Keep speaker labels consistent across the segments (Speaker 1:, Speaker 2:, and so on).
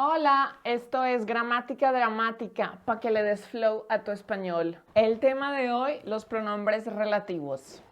Speaker 1: Hola, esto es Gramática Dramática, para que le des flow a tu español. El tema de hoy, los pronombres relativos.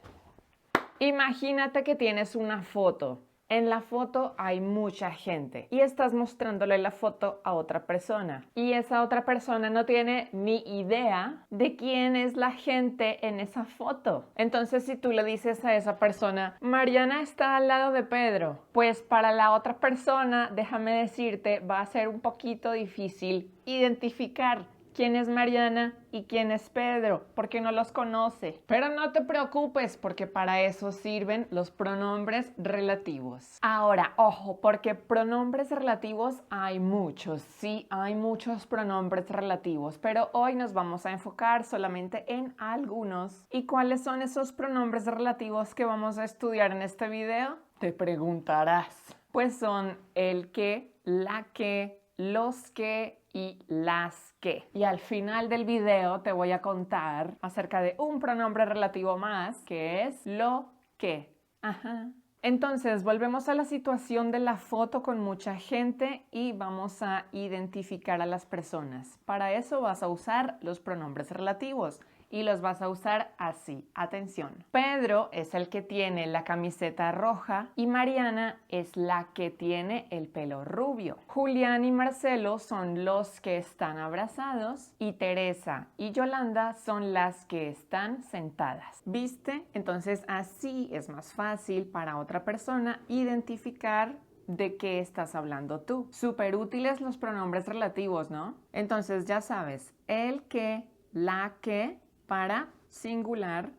Speaker 1: Imagínate que tienes una foto. En la foto hay mucha gente y estás mostrándole la foto a otra persona. Y esa otra persona no tiene ni idea de quién es la gente en esa foto. Entonces, si tú le dices a esa persona, Mariana está al lado de Pedro, pues para la otra persona, déjame decirte, va a ser un poquito difícil identificar quién es Mariana y quién es Pedro, porque no los conoce. Pero no te preocupes, porque para eso sirven los pronombres relativos. Ahora, ojo, porque pronombres relativos hay muchos, sí, hay muchos pronombres relativos, pero hoy nos vamos a enfocar solamente en algunos. ¿Y cuáles son esos pronombres relativos que vamos a estudiar en este video? Te preguntarás. Pues son el que, la que, los que y las que. Y al final del video te voy a contar acerca de un pronombre relativo más, que es lo que. Ajá. Entonces, volvemos a la situación de la foto con mucha gente y vamos a identificar a las personas. Para eso vas a usar los pronombres relativos y los vas a usar así. Atención. Pedro es el que tiene la camiseta roja y Mariana es la que tiene el pelo rubio. Julián y Marcelo son los que están abrazados y Teresa y Yolanda son las que están sentadas. ¿Viste? Entonces así es más fácil para otra persona identificar de qué estás hablando tú. Súper útiles los pronombres relativos, ¿no? Entonces ya sabes, el que, la que para singular,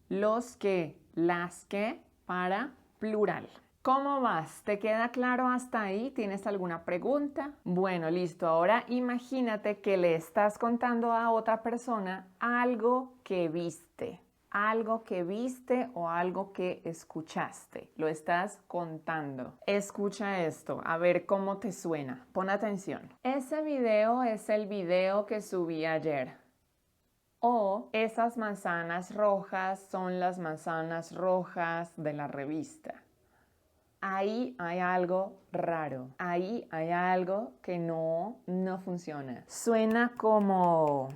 Speaker 1: los que, las que para plural. ¿Cómo vas? ¿Te queda claro hasta ahí? ¿Tienes alguna pregunta? Bueno, listo. Ahora imagínate que le estás contando a otra persona algo que viste. Algo que viste o algo que escuchaste. Lo estás contando. Escucha esto, a ver cómo te suena. Pon atención. Ese video es el video que subí ayer. O esas manzanas rojas son las manzanas rojas de la revista. Ahí hay algo raro. Ahí hay algo que no funciona. Suena como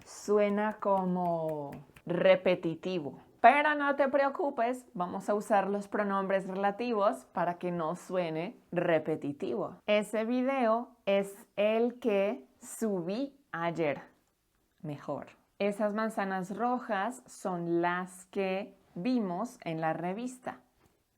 Speaker 1: repetitivo. Pero no te preocupes, vamos a usar los pronombres relativos para que no suene repetitivo. Ese video es el que subí ayer. Mejor. Esas manzanas rojas son las que vimos en la revista.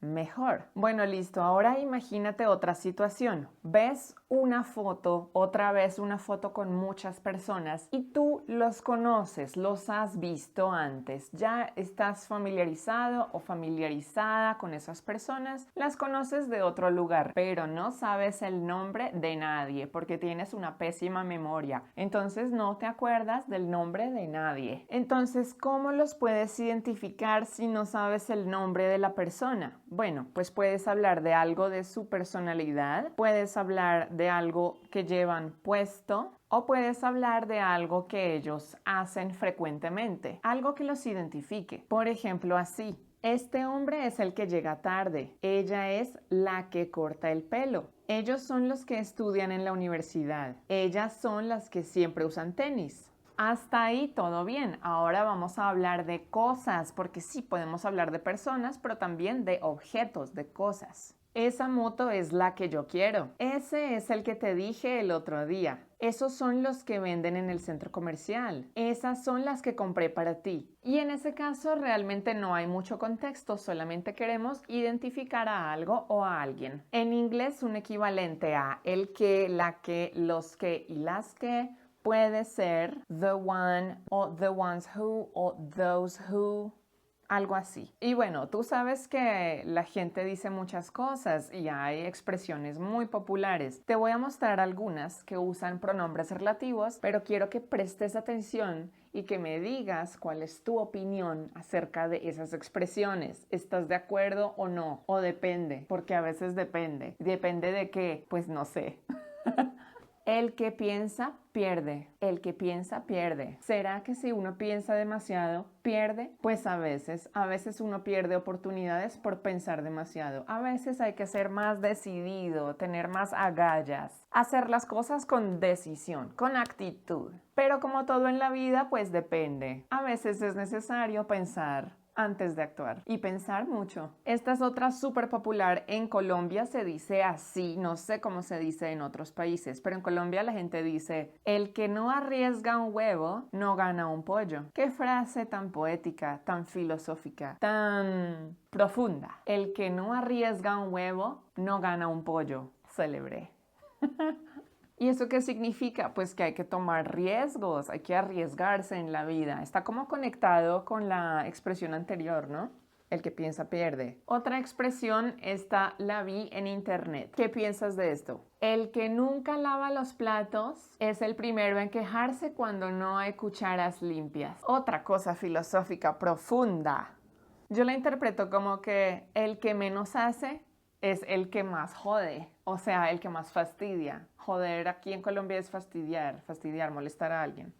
Speaker 1: Mejor. Bueno, listo. Ahora imagínate otra situación. Ves una foto, otra vez una foto con muchas personas y tú los conoces, los has visto antes. Ya estás familiarizado o familiarizada con esas personas, las conoces de otro lugar, pero no sabes el nombre de nadie porque tienes una pésima memoria. Entonces no te acuerdas del nombre de nadie. Entonces, ¿cómo los puedes identificar si no sabes el nombre de la persona? Bueno, pues puedes hablar de algo de su personalidad, puedes hablar de algo que llevan puesto o puedes hablar de algo que ellos hacen frecuentemente, algo que los identifique. Por ejemplo, así. Este hombre es el que llega tarde. Ella es la que corta el pelo. Ellos son los que estudian en la universidad. Ellas son las que siempre usan tenis. Hasta ahí todo bien. Ahora vamos a hablar de cosas, porque sí podemos hablar de personas, pero también de objetos, de cosas. Esa moto es la que yo quiero. Ese es el que te dije el otro día. Esos son los que venden en el centro comercial. Esas son las que compré para ti. Y en ese caso realmente no hay mucho contexto, solamente queremos identificar a algo o a alguien. En inglés un equivalente a el que, la que, los que y las que puede ser the one o the ones who o those who, algo así. Y bueno, tú sabes que la gente dice muchas cosas y hay expresiones muy populares. Te voy a mostrar algunas que usan pronombres relativos, pero quiero que prestes atención y que me digas cuál es tu opinión acerca de esas expresiones. ¿Estás de acuerdo o no? O depende, porque a veces depende. ¿Depende de qué? Pues no sé. El que piensa, pierde. El que piensa, pierde. ¿Será que si uno piensa demasiado, pierde? Pues a veces uno pierde oportunidades por pensar demasiado. A veces hay que ser más decidido, tener más agallas, hacer las cosas con decisión, con actitud. Pero como todo en la vida, pues depende. A veces es necesario pensar antes de actuar y pensar mucho. Esta es otra súper popular. En Colombia se dice así, no sé cómo se dice en otros países, pero en Colombia la gente dice, el que no arriesga un huevo no gana un pollo. Qué frase tan poética, tan filosófica, tan profunda. El que no arriesga un huevo no gana un pollo. Célebre. ¿Y eso qué significa? Pues que hay que tomar riesgos, hay que arriesgarse en la vida. Está como conectado con la expresión anterior, ¿no? El que piensa pierde. Otra expresión, esta la vi en internet. ¿Qué piensas de esto? El que nunca lava los platos es el primero en quejarse cuando no hay cucharas limpias. Otra cosa filosófica profunda. Yo la interpreto como que el que menos hace es el que más jode, o sea, el que más fastidia. Joder aquí en Colombia es fastidiar, molestar a alguien.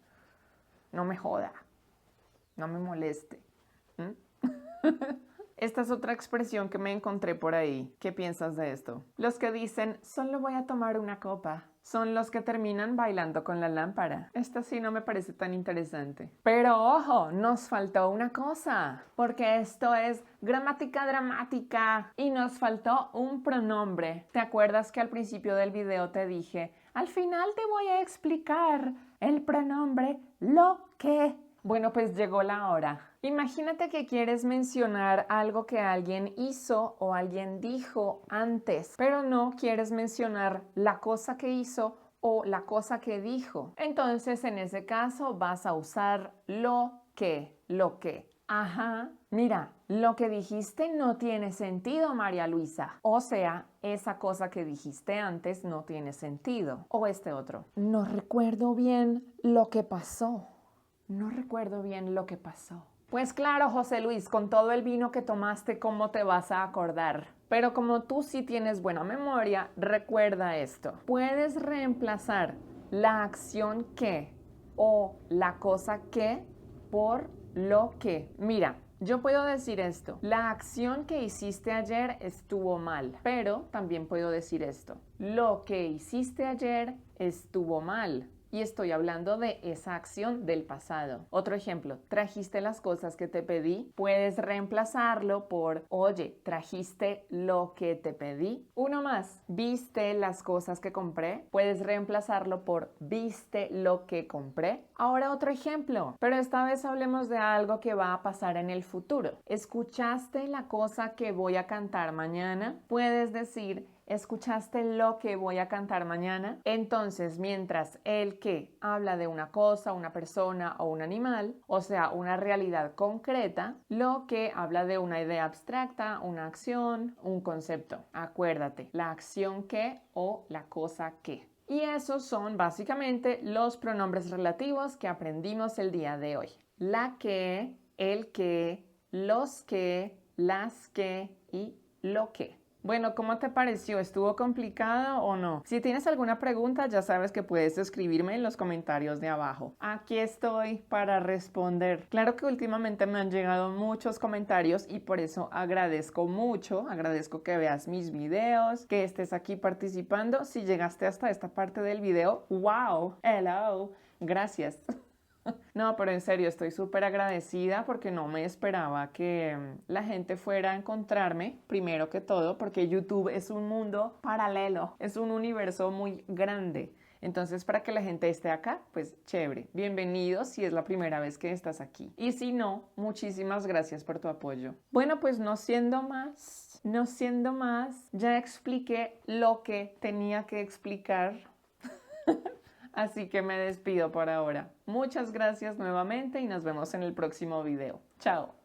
Speaker 1: No me joda, no me moleste. Esta es otra expresión que me encontré por ahí. ¿Qué piensas de esto? Los que dicen, solo voy a tomar una copa, son los que terminan bailando con la lámpara. Esta sí no me parece tan interesante. Pero ojo, nos faltó una cosa, porque esto es gramática dramática y nos faltó un pronombre. ¿Te acuerdas que al principio del video te dije, al final te voy a explicar el pronombre lo que? Bueno, pues llegó la hora. Imagínate que quieres mencionar algo que alguien hizo o alguien dijo antes, pero no quieres mencionar la cosa que hizo o la cosa que dijo. Entonces, en ese caso, vas a usar lo que. Ajá, mira, lo que dijiste no tiene sentido, María Luisa. O sea, esa cosa que dijiste antes no tiene sentido. O este otro. No recuerdo bien lo que pasó. No recuerdo bien lo que pasó. Pues claro, José Luis, con todo el vino que tomaste, ¿cómo te vas a acordar? Pero como tú sí tienes buena memoria, recuerda esto. Puedes reemplazar la acción que o la cosa que por lo que. Mira, yo puedo decir esto. La acción que hiciste ayer estuvo mal, pero también puedo decir esto. Lo que hiciste ayer estuvo mal. Y estoy hablando de esa acción del pasado. Otro ejemplo, trajiste las cosas que te pedí. Puedes reemplazarlo por, oye, ¿trajiste lo que te pedí? Uno más, ¿viste las cosas que compré? Puedes reemplazarlo por, ¿viste lo que compré? Ahora otro ejemplo, pero esta vez hablemos de algo que va a pasar en el futuro. ¿Escuchaste la cosa que voy a cantar mañana? Puedes decir, ¿escuchaste lo que voy a cantar mañana? Entonces, mientras el que habla de una cosa, una persona o un animal, o sea, una realidad concreta, lo que habla de una idea abstracta, una acción, un concepto. Acuérdate, la acción que o la cosa que. Y esos son básicamente los pronombres relativos que aprendimos el día de hoy. La que, el que, los que, las que y lo que. Bueno, ¿cómo te pareció? ¿Estuvo complicado o no? Si tienes alguna pregunta, ya sabes que puedes escribirme en los comentarios de abajo. Aquí estoy para responder. Claro que últimamente me han llegado muchos comentarios y por eso agradezco mucho. Agradezco que veas mis videos, que estés aquí participando. Si llegaste hasta esta parte del video, wow, hello, gracias. No, pero en serio, estoy súper agradecida porque no me esperaba que la gente fuera a encontrarme, primero que todo, porque YouTube es un mundo paralelo, es un universo muy grande. Entonces, para que la gente esté acá, pues chévere. Bienvenidos si es la primera vez que estás aquí. Y si no, muchísimas gracias por tu apoyo. Bueno, pues no siendo más, ya expliqué lo que tenía que explicar. Así que me despido por ahora. Muchas gracias nuevamente y nos vemos en el próximo video. Chao.